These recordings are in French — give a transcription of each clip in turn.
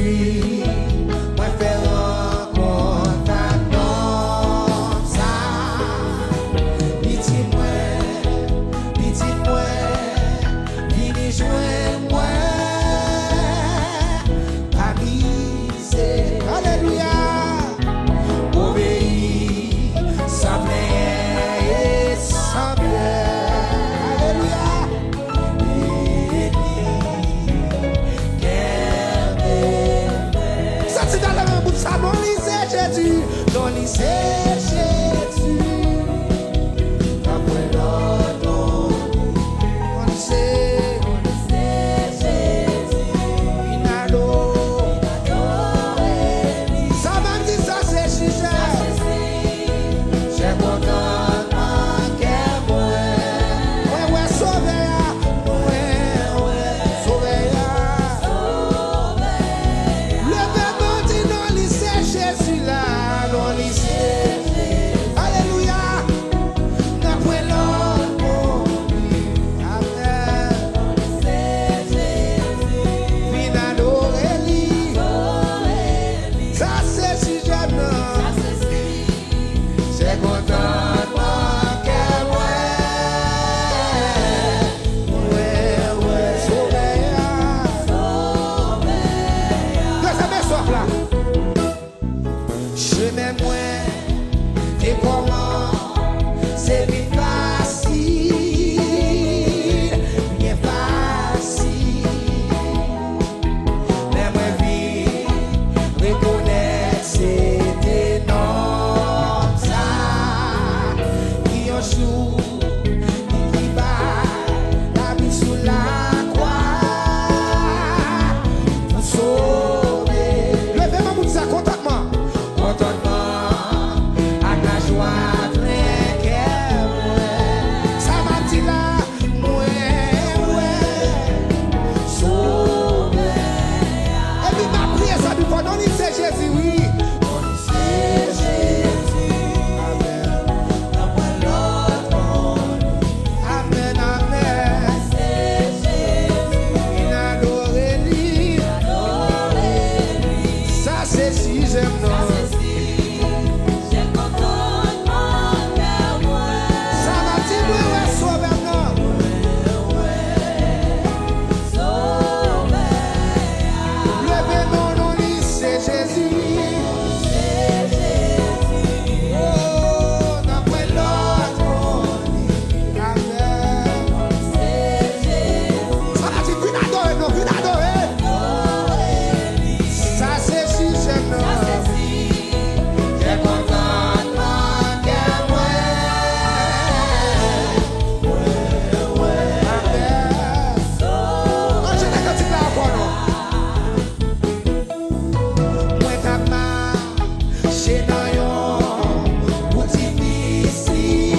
suis, moi faire rencontre comme ça. Petit moi, vini joindre moi. Avisé, alléluia. Obéis, sans plainte et sans peur. Alléluia. Ça c'est dans le bout de ça, non lisez Jésus, non lisez Jésus. Après l'autre, non lisez Jésus. Inado, ça m'a dit ça c'est sujet. J'ai content manquer moi. Ouais, sauver ya. Ouais, sauver ya. Le verbe dit non lycée Jésus là, non lycée. Alléluia. D'après l'homme, amen. Vin adorer lui. Ça c'est sujet non. J'ai content manquer moi. Ouais, sauver ya. Deuxième soif là. Je m'aime moins. Et comment c'est bien facile, bien facile. Mais moi vie, reconnaître c'était non ça. Qui un jour, qui bat la vie sous la croix pour sauver. Levez-moi pour ça, contentement. Contentement, à la joie plein cœur. Ça m'a dit là, sauver. Et puis ma prière, ça lui faut non lycée Jésus, oui. Non lycée Jésus. Amen. Amen, amen. Il adore lui. Ça c'est si j'aime non. Ça m'a dit ouais, sauver non. Levez mon nom, lycée Jésus. Oh, d'après l'autre. Amen. Ça m'a dit viens adorer, non, viens adorer. Ça c'est si j'aime non. J'ai content manquer moi. Amen. Je n'ai qu'à dire là encore non. Moi t'as marché dans yon route difficile,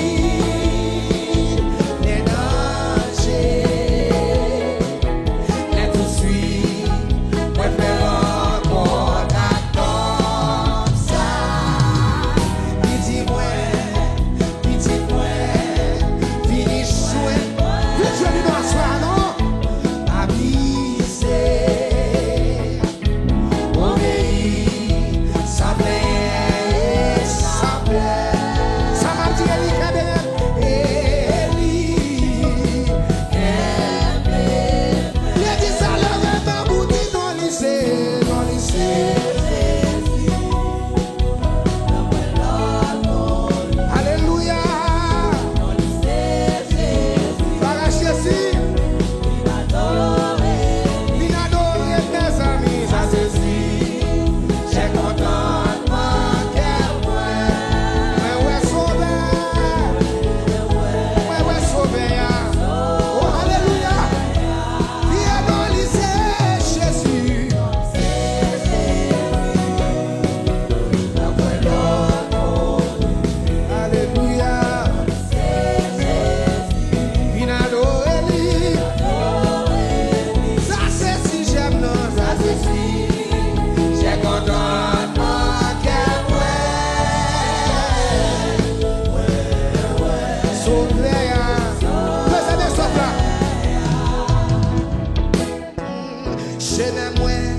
les dangers, les poursuites, moi faire rencontre comme ça. Pitié moi, vini joindre. Vite joindre nous à soir, non? Avisé. Obéis, sans plainte et sans peur. Ça m'a dit Eli Kabem, il dit ça le rêve bout dit non lycée, non lycée. Alléluia. Para Jésus, vin adorer mes amis, ça c'est si. J'ai content manquer moi. Ouais, sauver. Ouais, sauver ya. Oh, alléluia. Viens dans lycée Jésus. Alléluia. Vin adorer lui. Ça c'est si j'aime non, ça c'est si. J'ai content manquer moi. Sauver ya. Deuxième soif là. Je n'aime moins.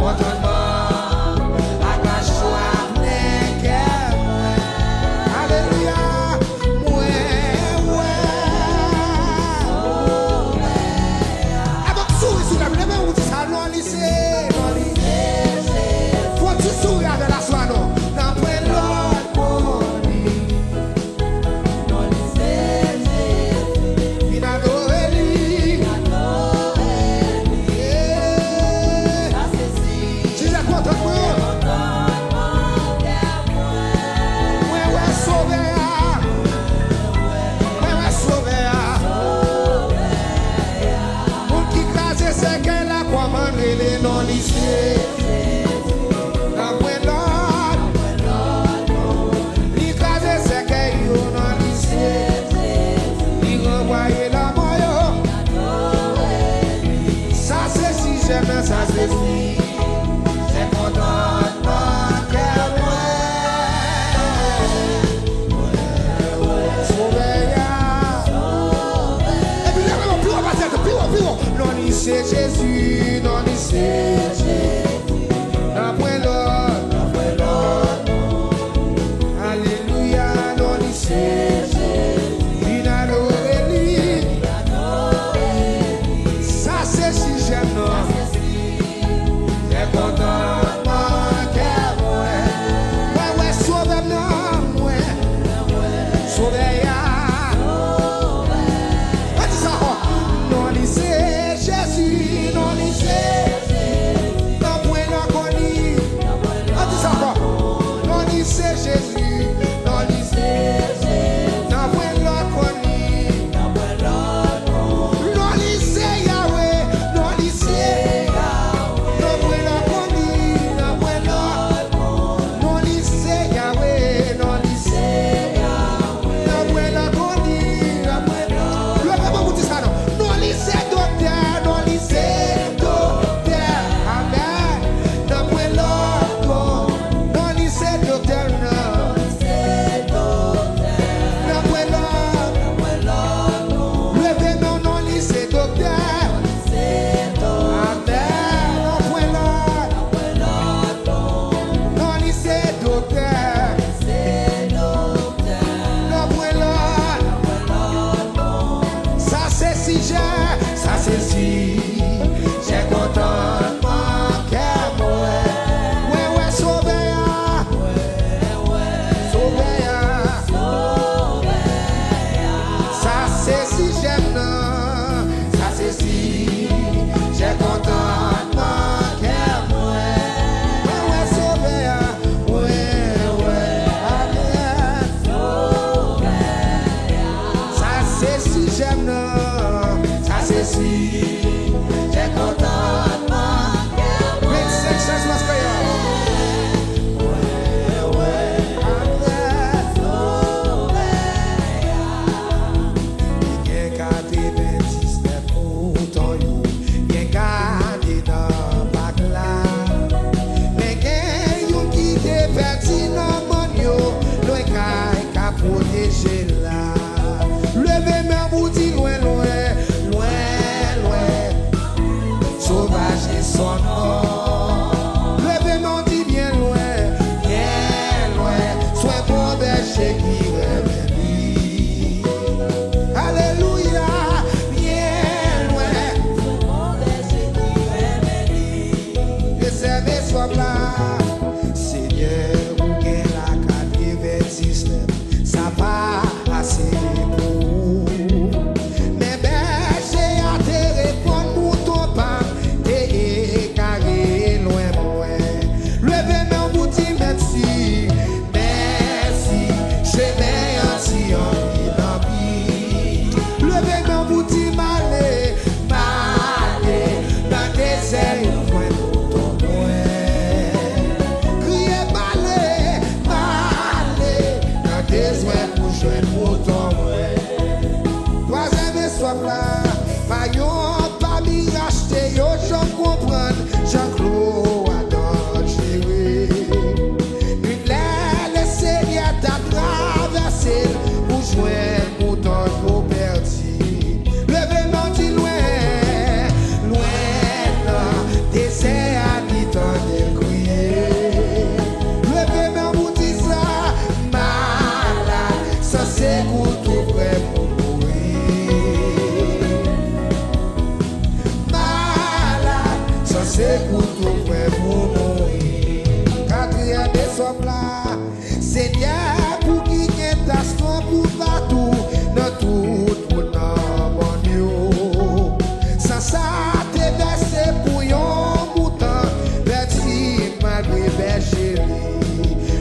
contentement, avec joie, n'est que moi. Alléluia, moi. Avec sourire sur la main, vous dites ça, non, lycée, non, lycée. Faut-tu sourire avec la soie, non? N'a pas l'autre pour lui. Non, lycée, il a adoré lui. Tu es content de moi? Ouais, sauvé. Ouais, sauvé. Pour qui crase, c'est qu'elle a quoi manger les non-lycées. Ça c'est si, c'est contentement qu'elle et puis là, plus on va dire, plus on. Non, il c'est Jésus, non, il c'est Jésus. Après l'autre, alléluia, non, il c'est Jésus. Il a adoré lui. Ça c'est si j'aime, non. Contentement qu'elle ouais, sauve-moi, sauve-moi. Dis ça, non, lycée Jésus, non, lycée, non, point la connie. Dis ça, non, lycée Jésus, non, lycée, non, point la connie. Non, lycée Yahweh, non, lycée.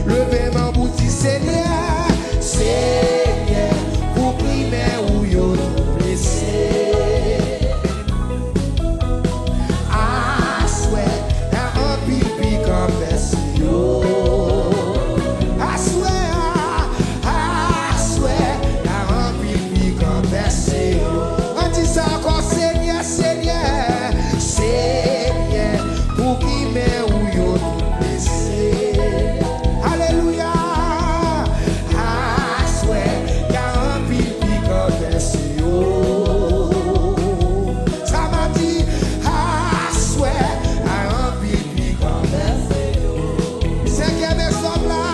Levez mon bout du Seigneur, Seigneur, pour primer ou yo blessé. I swear, un pipi confesse yo. I swear, un pipi confesse yo. On dit ça encore, Seigneur, Seigneur, Seigneur, pour primer ou yo blessé. Alléluia. I swear, un pipi confesse yo. Ça m'a dit, I swear, un pipi confesse yo. Cinquième somme là,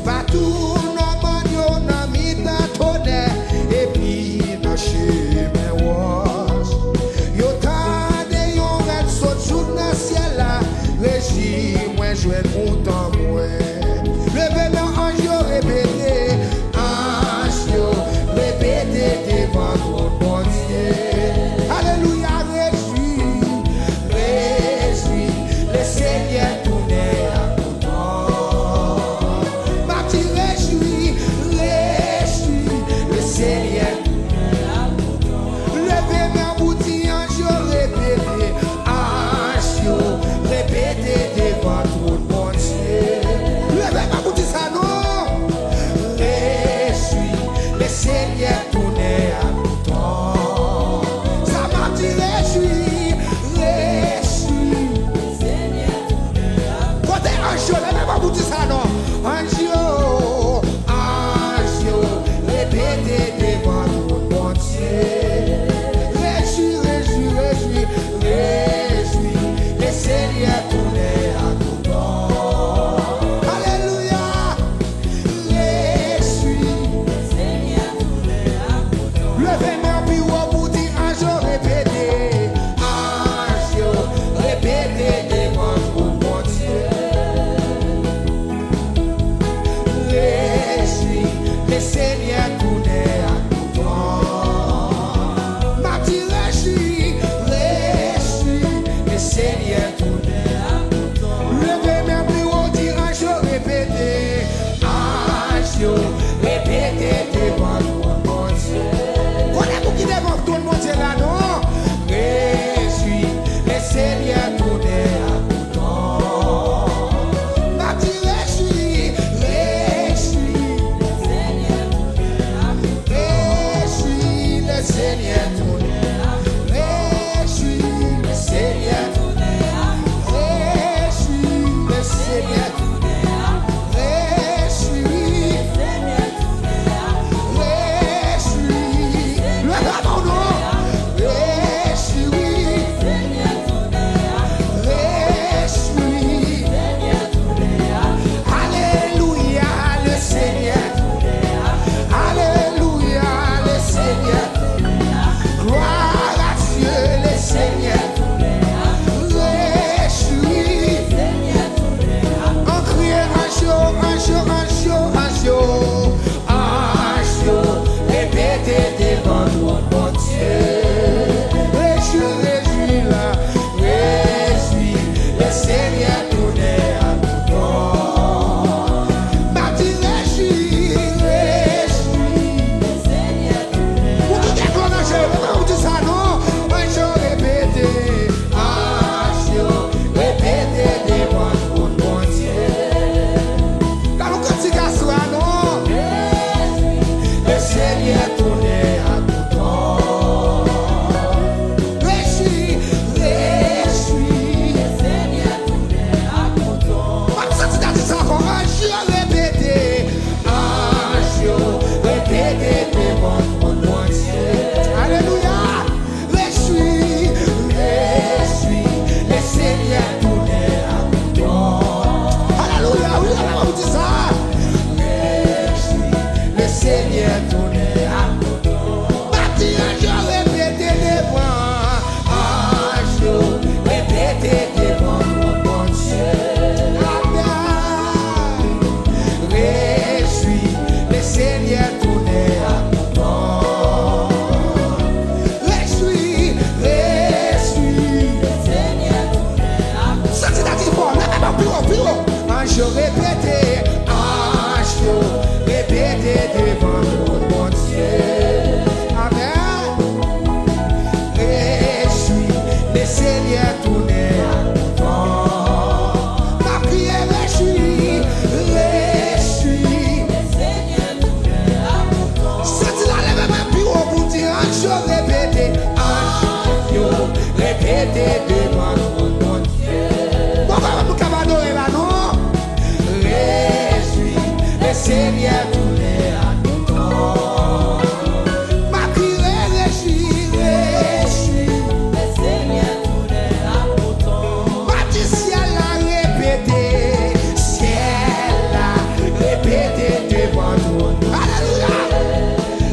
partout nos manions, nos mitas tonnerre, et puis nos chemins wash. Yo tande yon red saute sous le ciel là, régime moins jouer mouton moins. Levez nos anges yo répété, anges yo répété devant ton bon Dieu. Alléluia, réjouis, réjouis, le Seigneur tournait à content. Ma petite réjouis, réjouis, le Seigneur tournait à content. Levez mes boutils, anges yo répété, anges yo répété devant ton bon Dieu. Levez ma boutique ça non. Réjouis, le Seigneur tournait à content. Ça m'a dit réjouis, réjouis. Côté ange, levez ma boutique ça non. Ange, répétez devant ton bon Dieu. Réjouis, réjouis, réjouis, réjouis, le Seigneur tournait à content. Alléluia, réjouis. Levez mes pieds au bout du ange, répétez, devant ton bon Dieu. Réjouis, le Seigneur tournait à content. Ma petite réjouis, réjouis, le Seigneur tournait à content. Levez mes pieds au bout du ange, répétez, devant ton bon Dieu. Connais-vous qui devant ton bon Dieu là, non? Réjouis, le Seigneur tournait à content. Ma petite réjouis, réjouis, réjouis, le Seigneur tournait à content. Réjouis, le Seigneur tournait à content. Réjouis, le Seigneur tournait à content. Réjouis, réjouis, le rameau non. Réjouis, réjouis, alléluia le Seigneur, alléluia le Seigneur, gloire à Dieu le Seigneur, réjouis, on crie ange, répétez devant ton bon Dieu. Réjouis, réjouis là, réjouis, le Seigneur tournait à content. Ma petite réjouis, réjouis, le Seigneur tournait à content. Pour qui est ton ange, vous dites ça non? Ange répétez, répétez devant ton bon Dieu. Quand vous continuez à soi non? Le Seigneur tournait à content. Réjouis, réjouis, le Seigneur tournait à content. Ma petite a dit ça encore, ange répétez, devant ton bon Dieu. Alléluia, réjouis, réjouis, le Seigneur tournait à content. Alléluia, oui, on dit ça. Réjouis, le Seigneur tournait à content. Bâti ange répétez devant, répétez devant mon bon Dieu. Amen. Réjouis, le Seigneur tournait à content. Réjouis, réjouis, le Seigneur tournait à content. Ça c'est à dire bon, lève-moi plus haut, plus haut. ange répété, ange répété devant ton bon Dieu. Amen. Réjouis, le Seigneur tourner à temps. Ma prière réjouis, réjouis, le Seigneur tourner à temps. C'est la lève même plus haut pour dire ange répété, ange répété devant ton bon Dieu. Pourquoi vous pouvez adorer là non? Réjouis, le Seigneur tourner à temps. Ma prière réjouis, réjouis, le Seigneur tourner à temps. Ma dit ciel a répété, ciel a répété devant ton nom. Alléluia.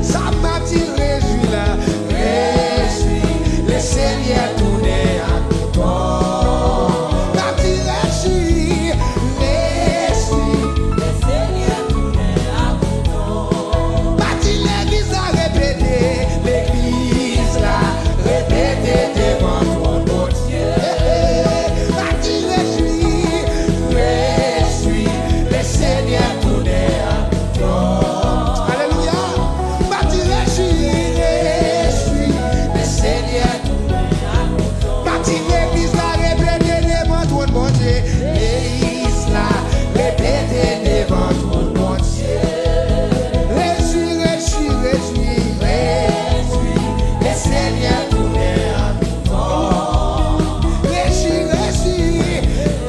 Ça m'a dit réjouis là, réjouis, le Seigneur tourner à temps. Ma dit réjouis, réjouis, le Seigneur tourner à temps. Ma dit l'église a répété, l'église là répété devant ton bon Dieu. Ma dit réjouis, réjouis, le Seigneur tourner à temps. Alléluia. Ma dit réjouis, réjouis, le Seigneur tourner à temps. Ma dit l'église là répété devant ton bon Dieu. L'église là répété devant ton bon Dieu. Réjouis, réjouis, réjouis, réjouis, le Seigneur tourner à temps. Réjouis, réjouis,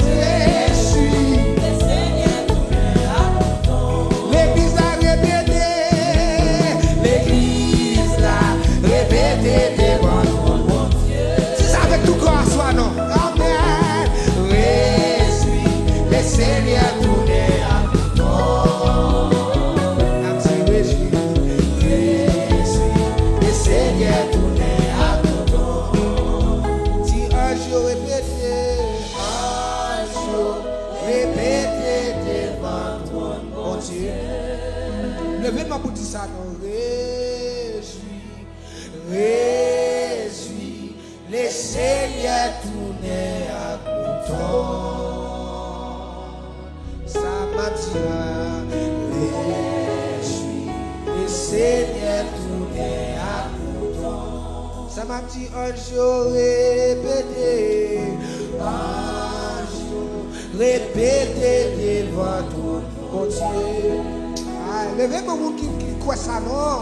réjouis, le Seigneur tourner à temps. L'église a répété, l'église là répété devant ton bon Dieu. Si ça avec tout corps soit non. Amen. Réjouis, le Seigneur tourner à temps. Réjouis, réjouis, le Seigneur tourner à temps. Si un jour répété devant ton bon Dieu. Levez-moi pour dire ça, non. Réjouis, réjouis, le Seigneur tourner à temps. Ça m'a dit, réjouis, le Seigneur tourner à temps. Ça m'a dit un jour répété, un jour répété devant ton bon Dieu. Ah, levez-moi vous qui croit ça non.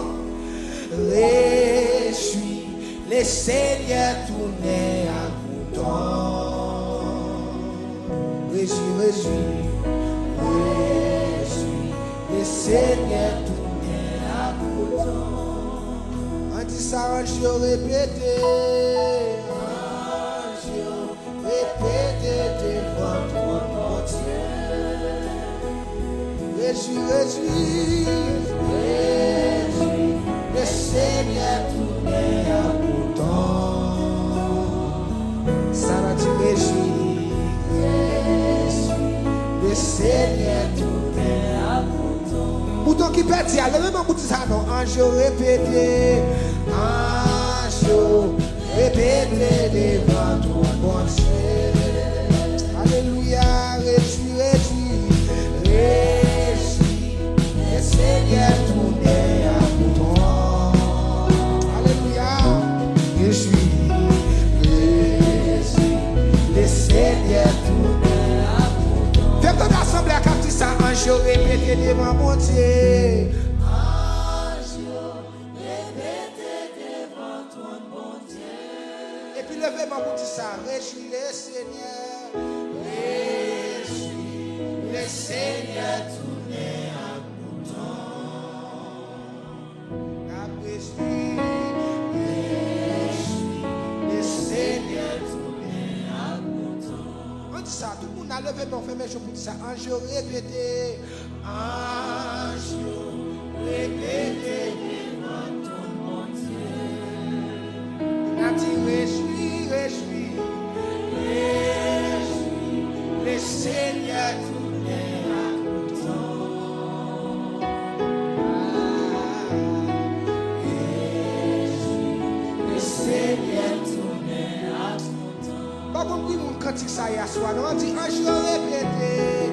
Réjouis, le Seigneur tourner à temps. Réjouis, réjouis, réjouis, le Seigneur tourner à temps. On dit ça un jour répété, un jour répété devant ton bon Dieu. Réjouis, réjouis, réjouis, le Seigneur tourner à temps. Ça va te réjouir, réjouis, le Seigneur tourner à temps. Bouton qui pète, levez-moi pour dire ça non. Un jour répété, un jour répété devant ton bon Dieu. Alléluia, réjouis, réjouis, réjouis, le Seigneur tourner à temps. Alléluia, réjouis, réjouis, le Seigneur tourner à temps. Faites ton assemblée à capter ça, un jour répété devant mon Dieu. Un jour répété devant ton bon Dieu. Et puis levez-moi pour dire ça, réjouis le Seigneur, réjouis le Seigneur tourner à temps. Réjouis, réjouis le Seigneur tourner à temps. On dit ça, tout le monde a levé mon fait mes choses pour dire ça. Un jour répété, un jour répété devant ton bon Dieu. On a dit réjouis, réjouis, réjouis, le Seigneur tourner à temps. Réjouis, le Seigneur tourner à temps. Pas compris mon cantique ça y a soir, on dit un jour répété,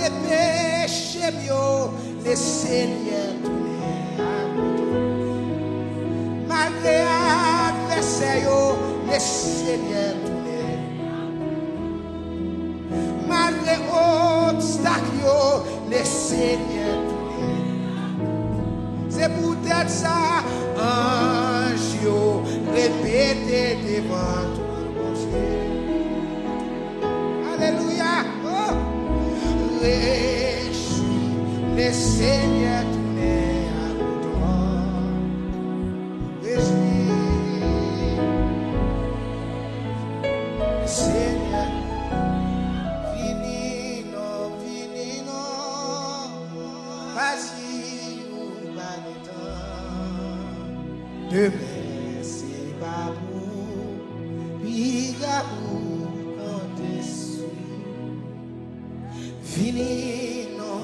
Malgré péché, le Seigneur malgré adversaire, le Seigneur malgré obstacle, le Seigneur c'est peut-être ça, ange, répétez devant toi, mon Dieu. Alléluia. Oh. Réjouis, le Seigneur tourné à toi. Réjouis, le Seigneur. Vini non. Vas-y, ou pas de temps. Demain, c'est pas pour. Bigabou, quand t'es souillé. Vini non.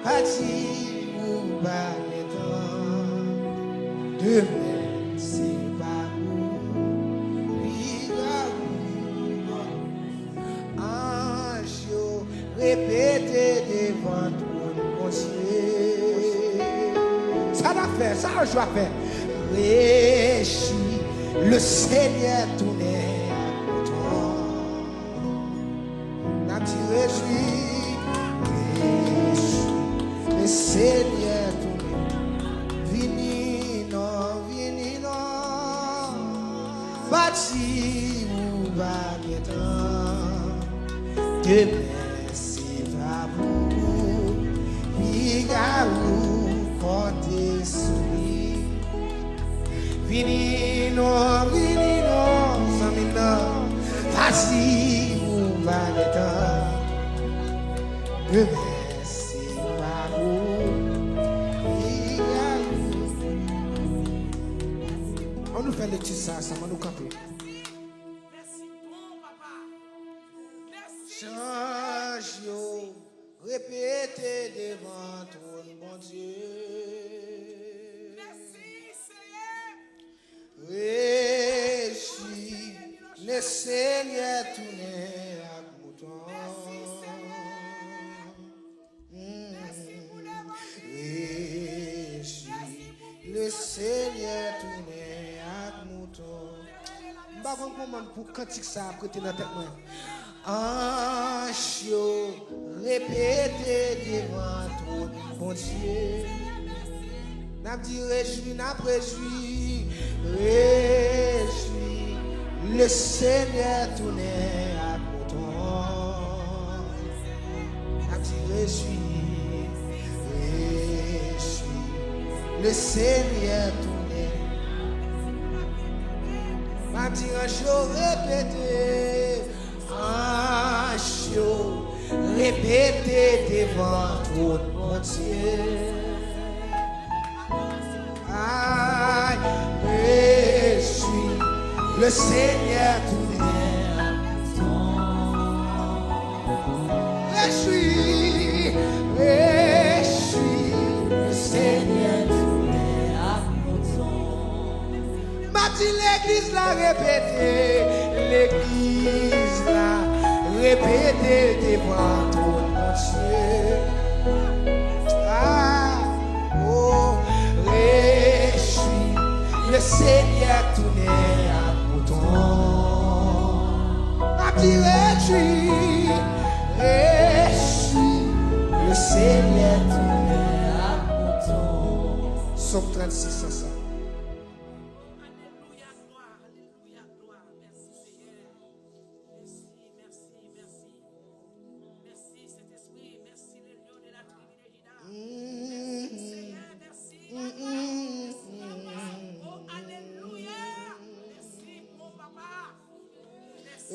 Vas-y, ou pas de temps. Demain, c'est pas pour. Bigabou, ange, répétez devant ton conseiller. Ça l'a fait, ça je dois faire. Réjouis, le Seigneur tourné à toi. N'a dit réjouis, le Seigneur tourné. Vini non. Bâti ou baguettant. Demain c'est pas pour. Bigarou compter souris. Vini non, Samina. Bâti ou baguettant. Demain c'est pas pour. Bigarou. On nous fait le petit ça va nous camper. Change, répétez devant ton bon Dieu. Merci, Seigneur. Réjouis, le Seigneur tourné à mouton. Réjouis, le Seigneur tourné à mouton. Bah, comment pour cantique ça prêter dans la tête moi. Ange, répétez devant ton bon Dieu. N'a dit réjouis, le Seigneur tourné à mouton. N'a dit réjouis, le Seigneur tourné. N'a dit ange, répétez. Ange, répétez devant ton bon Dieu. Aïe, réjouis, le Seigneur tourné à mouton. Réjouis, le Seigneur tourné à mouton. M'a dit l'église l'a répété, l'église l'a répété devant ton Dieu. Ah, oh, réjouis, le Seigneur tourné à mouton. A dit réjouis, le Seigneur tourné à mouton. Somme 36, ça. Alléluia, gloire. Merci, Seigneur. Merci, Saint-Esprit. Merci, le lion de la tribu de Juda. Merci, Seigneur. Merci, papa. Merci, papa. Oh, alléluia. Merci, mon papa. Merci.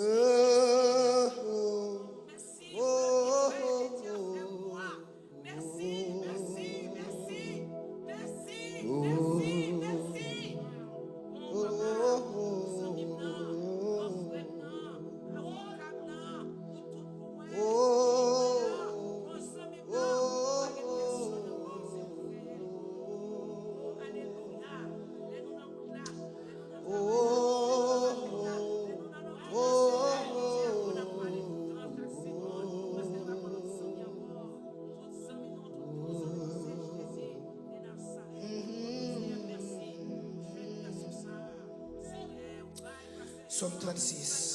Merci. Merci. Psaume 36.